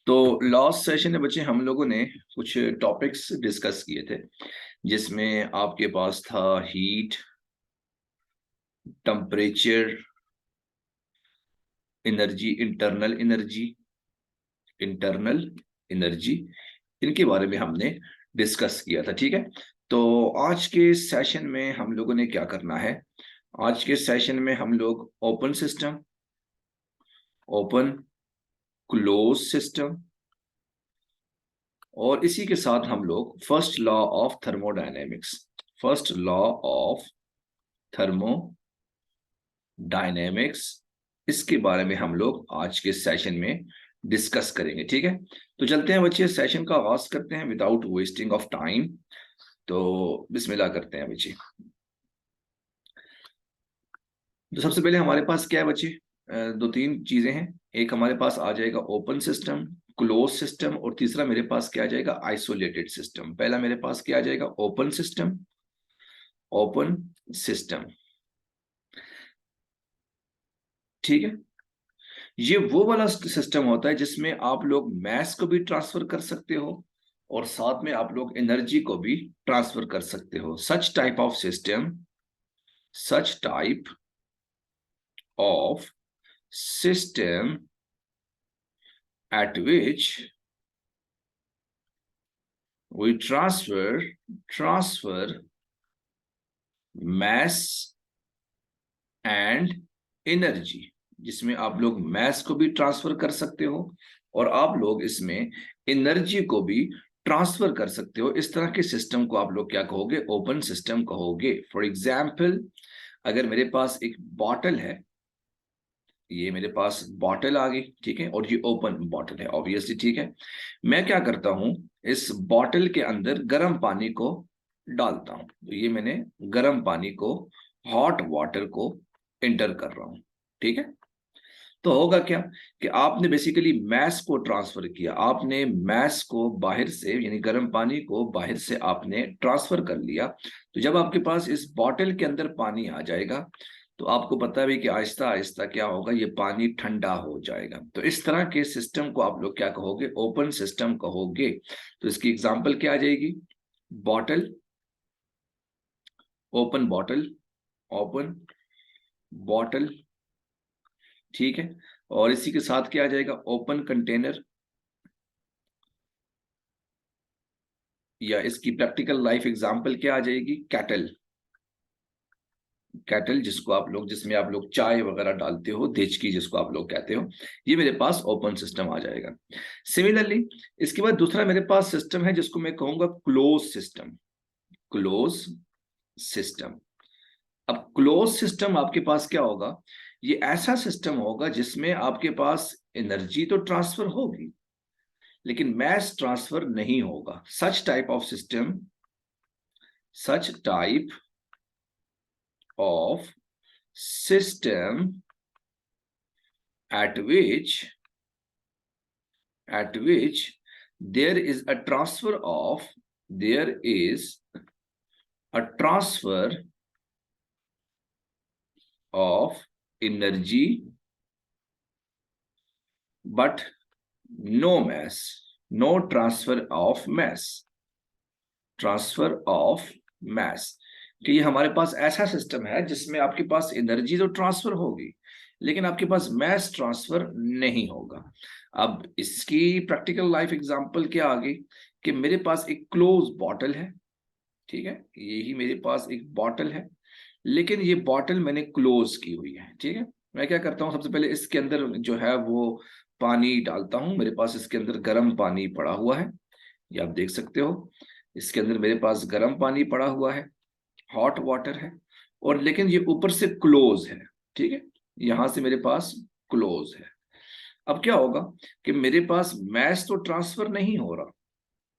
तो last session में बच्चे हम लोगों ने कुछ टॉपिक्स डिस्कस किए थे, जिसमें आपके पास था heat, temperature, energy, internal energy, इनके बारे में हमने डिस्कस किया था। ठीक है, तो आज के सेशन में हम लोगों ने क्या करना है? आज के सेशन में हम लोग open system, open close system, और इसी के साथ हम लोग first law of thermodynamics, first law of thermodynamics, इसके बारे में हम लोग आज के सेशन में डिस्कस करेंगे। ठीक है, तो चलते हैं बच्चे, सेशन का आगाज करते हैं विदाउट वेस्टिंग ऑफ टाइम। तो बिस्मिल्लाह करते हैं बच्चे। तो सबसे पहले हमारे पास क्या है बच्चे? दो तीन चीजें हैं। एक हमारे पास आ जाएगा ओपन सिस्टम, क्लोज सिस्टम, और तीसरा मेरे पास क्या आ जाएगा? Isolated system. पहला मेरे पास क्या आ जाएगा? Open system, open system. ठीक है, ये वो वाला सिस्टम होता है जिसमें आप लोग मैस को भी ट्रांसफर कर सकते हो और साथ में आप लोग एनर्जी को भी ट्रांसफर कर सकते हो। Such type of system, such type of system at which we transfer mass and energy, जिसमें आप लोग मैस को भी ट्रांसफर कर सकते हो और आप लोग इसमें एनर्जी को भी ट्रांसफर कर सकते हो। इस तरह के सिस्टम को आप लोग क्या कहोगे? ओपन सिस्टम कहोगे। फॉर एग्जाम्पल, अगर मेरे पास एक बॉटल है, ये मेरे पास बॉटल आ गई, ठीक है, और ये ओपन बॉटल है ऑब्वियसली। ठीक है, मैं क्या करता हूं, इस बॉटल के अंदर गर्म पानी को डालता हूं। तो ये मैंने गर्म पानी को, हॉट वाटर को एंटर कर रहा हूं। ठीक है, तो होगा क्या कि आपने बेसिकली मैस को ट्रांसफर किया, आपने मैस को बाहर से, यानी गर्म पानी को बाहर से आपने ट्रांसफर कर लिया। तो जब आपके पास इस बॉटल के अंदर पानी आ जाएगा तो आपको पता है कि आहिस्ता आहिस्ता क्या होगा, ये पानी ठंडा हो जाएगा। तो इस तरह के सिस्टम को आप लोग क्या कहोगे? ओपन सिस्टम कहोगे। तो इसकी एग्जांपल क्या आ जाएगी? Bottle, open bottle, open bottle. ठीक है, और इसी के साथ क्या आ जाएगा? ओपन कंटेनर, या इसकी प्रैक्टिकल लाइफ एग्जांपल क्या आ जाएगी? कैटल, कैटल जिसको आप लोग, जिसमें आप लोग चाय वगैरह डालते हो, देचकी जिसको आप लोग कहते हो, ये मेरे पास ओपन सिस्टम आ जाएगा। सिमिलरली इसके बाद दूसरा मेरे पास सिस्टम है जिसको मैं कहूंगा क्लोज सिस्टम, क्लोज सिस्टम। अब क्लोज सिस्टम आपके पास क्या होगा? ये ऐसा सिस्टम होगा जिसमें आपके पास एनर्जी तो ट्रांसफर होगी लेकिन मैस ट्रांसफर नहीं होगा। Such type of system, such type of system at which there is a transfer of, there is a transfer of energy but no mass, no transfer of mass, transfer of mass। कि ये हमारे पास ऐसा system है जिसमें आपके पास energy तो transfer होगी लेकिन आपके पास मैस ट्रांसफर नहीं होगा। अब इसकी प्रैक्टिकल लाइफ एग्जांपल क्या आ गई कि मेरे पास एक क्लोज बॉटल है, ठीक है, यही मेरे पास एक बॉटल है, लेकिन ये बॉटल मैंने क्लोज की हुई है। ठीक है, मैं क्या करता हूँ, सबसे पहले इसके अंदर जो है वो पानी डालता हूँ। मेरे पास इसके अंदर गर्म पानी पड़ा हुआ है, ये आप देख सकते हो। इसके अंदर मेरे पास गर्म पानी पड़ा हुआ है, हॉट वाटर है, और लेकिन ये ऊपर से क्लोज है। ठीक है, यहां से मेरे पास क्लोज है। अब क्या होगा कि मेरे पास मैस तो ट्रांसफर नहीं हो रहा,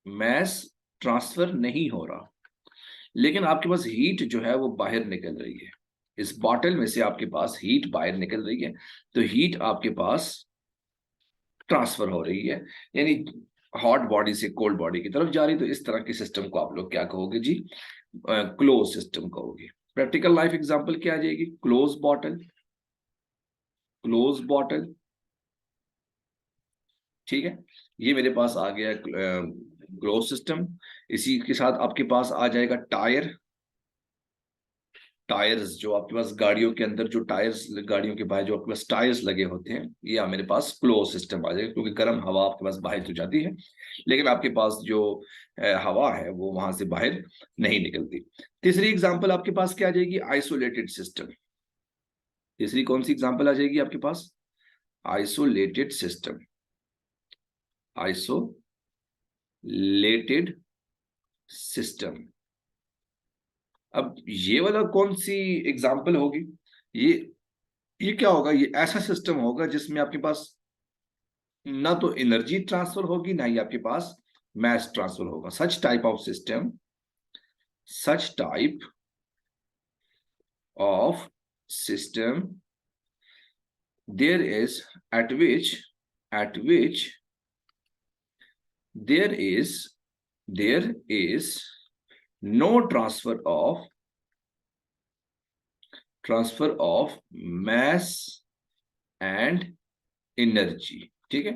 मैस ट्रांसफर नहीं हो रहा, लेकिन आपके पास हीट जो है वो बाहर निकल रही है। इस बॉटल में से आपके पास हीट बाहर निकल रही है, तो हीट आपके पास ट्रांसफर हो रही है, यानी हॉट बॉडी से कोल्ड बॉडी की तरफ जा रही। तो इस तरह के सिस्टम को आप लोग क्या कहोगे जी? क्लोज सिस्टम कहोगे। प्रैक्टिकल लाइफ एग्जांपल क्या आ जाएगी? क्लोज बॉटल, क्लोज बॉटल, ठीक है, ये मेरे पास आ गया क्लोज सिस्टम। इसी के साथ आपके पास आ जाएगा टायर्स, जो आपके पास गाड़ियों के अंदर जो टायर्स, गाड़ियों के बाहर जो आपके पास टायर्स लगे होते हैं, ये मेरे पास क्लोज सिस्टम आ जाएगा, क्योंकि गर्म हवा आपके पास बाहर तो जाती है, लेकिन आपके पास जो हवा है वो वहां से बाहर नहीं निकलती। तीसरी एग्जांपल आपके पास क्या आ जाएगी? Isolated system. तीसरी कौन सी एग्जांपल आ जाएगी आपके पास? Isolated system. Isolated system. अब ये वाला कौन सी एग्जांपल होगी? ये ये क्या होगा? ये ऐसा सिस्टम होगा जिसमें आपके पास ना तो एनर्जी ट्रांसफर होगी, ना ही आपके पास मैस ट्रांसफर होगा। Such type of system, such type of system, there is at which there is no transfer of mass and energy. ठीक है,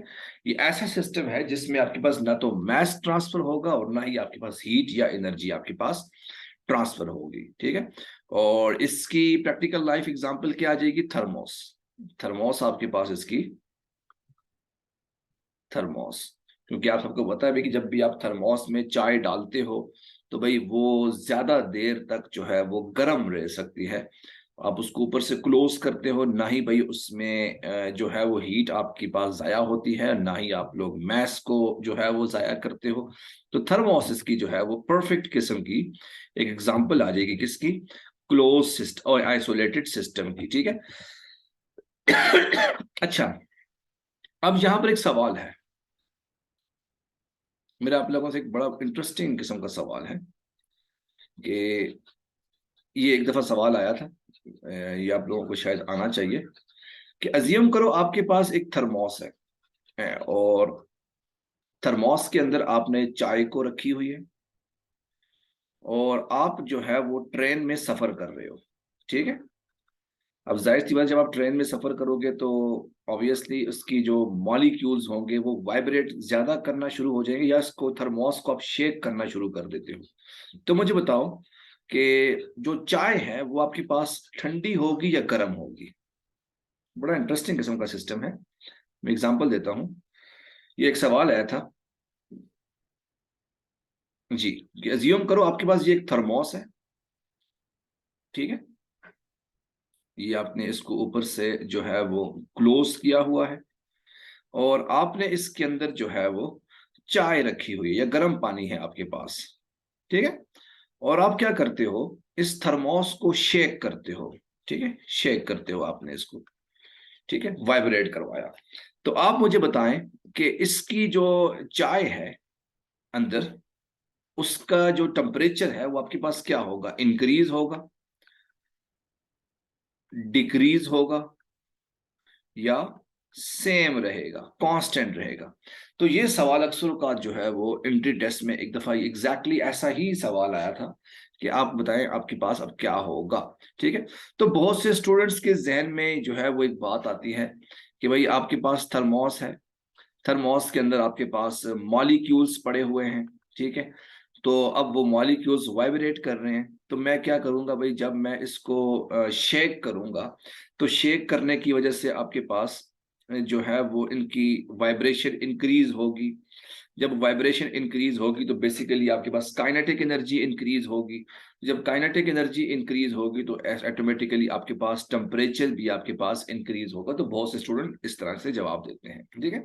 ये ऐसा सिस्टम है जिसमें आपके पास ना तो मैस ट्रांसफर होगा और ना ही आपके पास हीट या एनर्जी आपके पास ट्रांसफर होगी। ठीक है, और इसकी प्रैक्टिकल लाइफ एग्जांपल क्या आ जाएगी? थर्मोस। थर्मोस आपके पास इसकी थर्मोस, क्योंकि आप सबको पता है भाई कि जब भी आप थर्मोस में चाय डालते हो तो भाई वो ज्यादा देर तक जो है वो गर्म रह सकती है। आप उसको ऊपर से क्लोज करते हो, ना ही भाई उसमें जो है वो हीट आपके पास जाया होती है, ना ही आप लोग मैस को जो है वो जाया करते हो। तो थर्मोसिस की जो है वो परफेक्ट किस्म की एक एग्जांपल आ जाएगी, किसकी? क्लोज सिस्टम और आइसोलेटेड सिस्टम की। ठीक है। अच्छा, अब यहां पर एक सवाल है मेरा आप लोगों से, एक बड़ा इंटरेस्टिंग किस्म का सवाल है कि ये एक दफा सवाल आया था, ये आप लोगों को शायद आना चाहिए, कि अज्यूम करो आपके पास एक थर्मोस है, और थर्मोस के अंदर आपने चाय को रखी हुई है, और आप जो है वो ट्रेन में सफर कर रहे हो। ठीक है, अब जाहिर सी बात, जब आप ट्रेन में सफर करोगे तो ऑब्वियसली उसकी जो मॉलिक्यूल्स होंगे वो वाइब्रेट ज्यादा करना शुरू हो जाएंगे, या इसको थर्मोस को आप शेक करना शुरू कर देते हो। तो मुझे बताओ कि जो चाय है वो आपके पास ठंडी होगी या गर्म होगी? बड़ा इंटरेस्टिंग किस्म का सिस्टम है। मैं एग्जांपल देता हूं। ये एक सवाल आया था जी, कि अज्यूम करो आपके पास ये एक थर्मोस है। ठीक है, ये आपने इसको ऊपर से जो है वो क्लोज किया हुआ है, और आपने इसके अंदर जो है वो चाय रखी हुई है या गर्म पानी है आपके पास। ठीक है, और आप क्या करते हो? इस थर्मोस को शेक करते हो। ठीक है, शेक करते हो आपने इसको। ठीक है, वाइब्रेट करवाया। तो आप मुझे बताएं कि इसकी जो चाय है अंदर, उसका जो टेम्परेचर है वो आपके पास क्या होगा? इंक्रीज होगा, डिक्रीज होगा, या सेम रहेगा, कांस्टेंट रहेगा? तो ये सवाल अक्सर का जो है वो एंट्री टेस्ट में एक दफा एग्जैक्टली ऐसा ही सवाल आया था कि आप बताएं आपके पास अब क्या होगा। ठीक है, तो बहुत से स्टूडेंट्स के जहन में जो है वो एक बात आती है कि भाई आपके पास थर्मोस है, थर्मोस के अंदर आपके पास मॉलिक्यूल्स पड़े हुए हैं। ठीक है, तो अब वो मॉलिक्यूल्स वाइब्रेट कर रहे हैं, तो मैं क्या करूंगा भाई? जब मैं इसको शेक करूंगा तो शेक करने की वजह से आपके पास जो है वो इनकी वाइब्रेशन इंक्रीज होगी। जब वाइब्रेशन इंक्रीज होगी तो बेसिकली आपके पास काइनेटिक एनर्जी इंक्रीज होगी। जब काइनेटिक एनर्जी इंक्रीज होगी तो ऑटोमेटिकली आपके पास टेम्परेचर भी आपके पास इंक्रीज होगा। तो बहुत से स्टूडेंट इस तरह से जवाब देते हैं। ठीक है,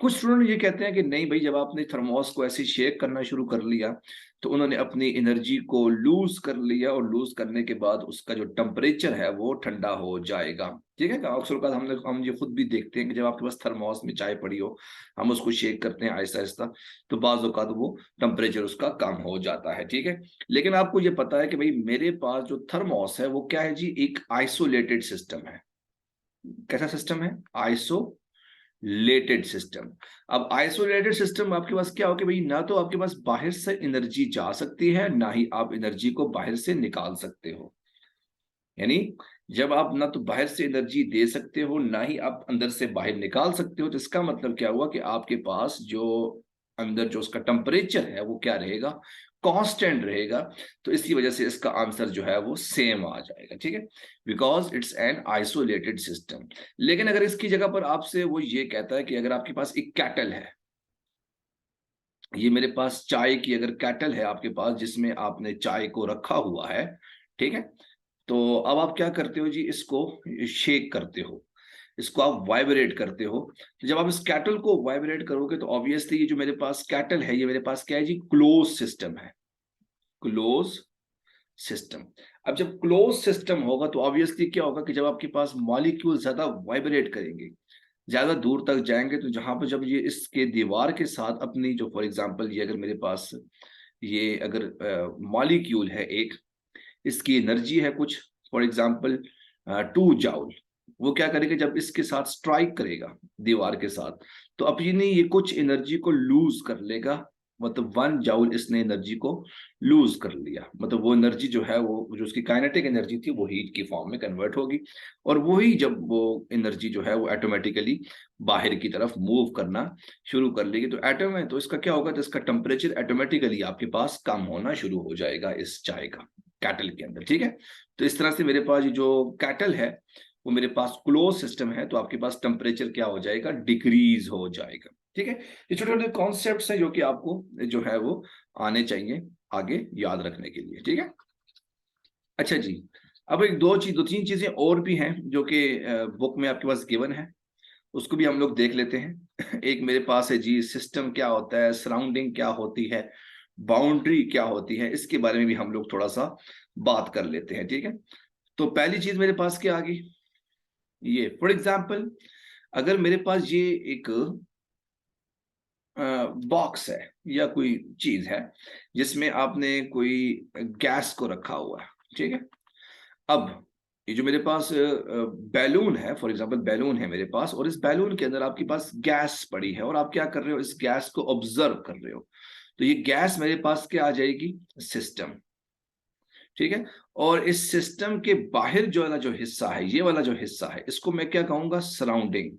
कुछ स्टूडेंट ये कहते हैं कि नहीं भाई, जब आपने थर्मोस को ऐसे शेक करना शुरू कर लिया तो उन्होंने अपनी एनर्जी को लूज कर लिया, और लूज करने के बाद उसका जो टेम्परेचर है वो ठंडा हो जाएगा। ठीक है, अक्सर का हम ये खुद भी देखते हैं कि जब आपके पास थर्मोस में चाय पड़ी हो, हम उसको शेक करते हैं आहिस्ता आहिस्ता, तो बाज़ औक़ात वो टेम्परेचर उसका कम हो जाता है। ठीक है, लेकिन आपको ये पता है कि भाई मेरे पास जो थर्मोस है वो क्या है जी? एक आइसोलेटेड सिस्टम है। कैसा सिस्टम है? Isolated system. अब आइसोलेटेड सिस्टम आपके पास क्या हो कि भाई ना तो आपके पास बाहर से एनर्जी जा सकती है, ना ही आप एनर्जी को बाहर से निकाल सकते हो। यानी जब आप ना तो बाहर से एनर्जी दे सकते हो, ना ही आप अंदर से बाहर निकाल सकते हो, तो इसका मतलब क्या हुआ कि आपके पास जो अंदर जो उसका टेम्परेचर है वो क्या रहेगा, कांस्टेंट रहेगा। तो इसी वजह से इसका आंसर जो है वो सेम आ जाएगा, ठीक है, because it's an isolated system. लेकिन अगर इसकी जगह पर आपसे वो ये कहता है कि अगर आपके पास एक कैटल है, ये मेरे पास चाय की अगर कैटल है आपके पास जिसमें आपने चाय को रखा हुआ है, ठीक है, तो अब आप क्या करते हो जी, इसको शेक करते हो, इसको आप वाइब्रेट करते हो। तो जब आप इस कैटल को वाइब्रेट करोगे तो ऑब्वियसली ये जो मेरे पास कैटल है, ये मेरे पास क्या है जी, क्लोज सिस्टम है, क्लोज सिस्टम। अब जब क्लोज सिस्टम होगा तो ऑब्वियसली क्या होगा कि जब आपके पास मॉलिक्यूल ज्यादा वाइब्रेट करेंगे, ज्यादा दूर तक जाएंगे, तो जहां पर जब ये इसके दीवार के साथ अपनी जो फॉर एग्जांपल ये अगर मेरे पास ये अगर मॉलिक्यूल है एक, इसकी एनर्जी है कुछ फॉर एग्जांपल 2 जूल, वो क्या करेगा जब इसके साथ स्ट्राइक करेगा दीवार के साथ, तो अपनी ये कुछ एनर्जी को लूज कर लेगा, मतलब 1 जूल इसने एनर्जी को लूज कर लिया, मतलब वो एनर्जी जो है वो जो उसकी काइनेटिक एनर्जी थी वो हीट की फॉर्म में कन्वर्ट होगी, और वही जब वो एनर्जी जो है वो ऑटोमेटिकली बाहर की तरफ मूव करना शुरू कर लेगी, तो एटम है तो इसका क्या होगा, तो इसका टेम्परेचर ऑटोमेटिकली आपके पास कम होना शुरू हो जाएगा इस चाय का कैटल के अंदर, ठीक है। तो इस तरह से मेरे पास जो कैटल है वो मेरे पास क्लोज सिस्टम है, तो आपके पास टेम्परेचर क्या हो जाएगा, डिक्रीज हो जाएगा, ठीक है। ये छोटे छोटे कॉन्सेप्ट्स हैं जो कि आपको जो है वो आने चाहिए आगे याद रखने के लिए, ठीक है। अच्छा जी, अब एक दो तीन चीजें और भी हैं जो कि बुक में आपके पास गिवन है, उसको भी हम लोग देख लेते हैं। एक मेरे पास है जी, सिस्टम क्या होता है, सराउंडिंग क्या होती है, बाउंड्री क्या होती है, इसके बारे में भी हम लोग थोड़ा सा बात कर लेते हैं, ठीक है। तो पहली चीज मेरे पास क्या आ गई, ये फॉर एग्जाम्पल अगर मेरे पास ये एक बॉक्स है या कोई चीज है जिसमें आपने कोई गैस को रखा हुआ है, ठीक है। अब ये जो मेरे पास बैलून है, फॉर एग्जांपल बैलून है मेरे पास, और इस बैलून के अंदर आपके पास गैस पड़ी है और आप क्या कर रहे हो, इस गैस को ऑब्जर्व कर रहे हो, तो ये गैस मेरे पास क्या आ जाएगी, सिस्टम, ठीक है। और इस सिस्टम के बाहर जो वाला जो हिस्सा है, ये वाला जो हिस्सा है, इसको मैं क्या कहूंगा, सराउंडिंग,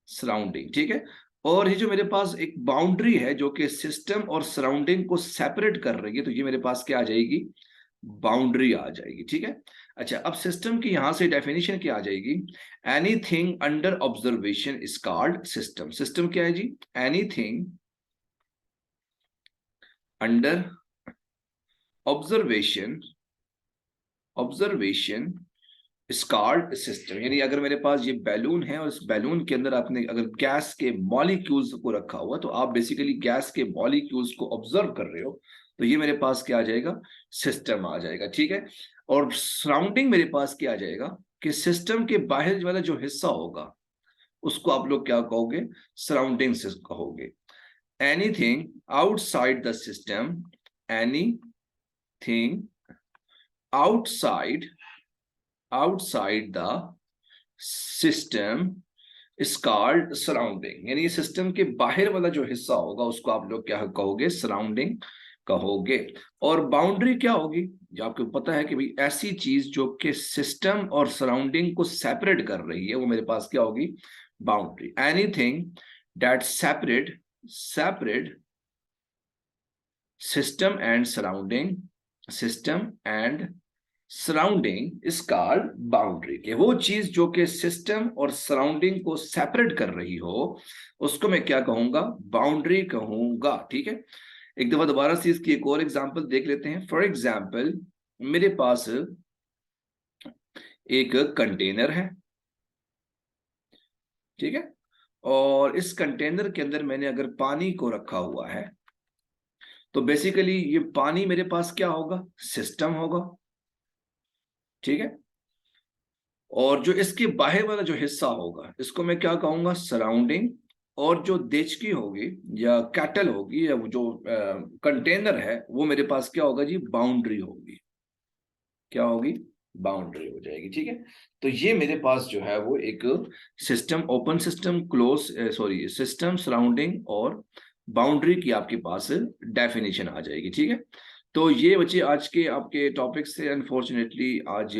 सराउंडिंग, ठीक है। और ये जो मेरे पास एक बाउंड्री है जो कि सिस्टम और सराउंडिंग को सेपरेट कर रही है, तो ये मेरे पास क्या आ जाएगी, बाउंड्री आ जाएगी, ठीक है। अच्छा, अब सिस्टम की यहां से डेफिनेशन क्या आ जाएगी, anything under observation is called system. System क्या है जी, anything under observation, observation is called system. यानी अगर मेरे पास ये बैलून है और इस बैलून के अंदर आपने अगर गैस के मॉलिक्यूल्स को रखा हुआ, तो आप बेसिकली गैस के मॉलिक्यूल्स को ऑब्जर्व कर रहे हो, तो ये मेरे पास क्या आ जाएगा, सिस्टम आ जाएगा, ठीक है। और सराउंडिंग मेरे पास क्या आ जाएगा कि सिस्टम के बाहर वाला जो हिस्सा होगा उसको आप लोग क्या कहोगे, सराउंडिंग से कहोगे। Anything outside the system, anything outside, outside the system is called surrounding. यानी सिस्टम के बाहर वाला जो हिस्सा होगा उसको आप लोग क्या कहोगे, सराउंडिंग कहोगे। और बाउंड्री क्या होगी, जो आपको पता है कि भाई ऐसी चीज जो कि सिस्टम और सराउंडिंग को सेपरेट कर रही है, वो मेरे पास क्या होगी, boundary. Anything that separate, separate system and surrounding, system and surrounding is called boundary. के वो चीज जो कि सिस्टम और सराउंडिंग को सेपरेट कर रही हो उसको मैं क्या कहूंगा, बाउंड्री कहूंगा, ठीक है। एक दफा दोबारा से इसकी एक और एग्जांपल देख लेते हैं। फॉर एग्जांपल मेरे पास एक कंटेनर है, ठीक है, और इस कंटेनर के अंदर मैंने अगर पानी को रखा हुआ है, तो बेसिकली ये पानी मेरे पास क्या होगा, सिस्टम होगा, ठीक है। और जो इसके बाहर वाला जो हिस्सा होगा इसको मैं क्या कहूंगा, सराउंडिंग। और जो देचकी होगी या कैटल होगी या वो जो कंटेनर है वो मेरे पास क्या होगा जी, बाउंड्री होगी, क्या होगी, बाउंड्री हो जाएगी, ठीक है। तो ये मेरे पास जो है वो एक system, open system, close, sorry system, surrounding और बाउंड्री की आपके पास डेफिनेशन आ जाएगी, ठीक है। तो ये बच्चे आज के आपके टॉपिक से अनफॉर्चुनेटली आज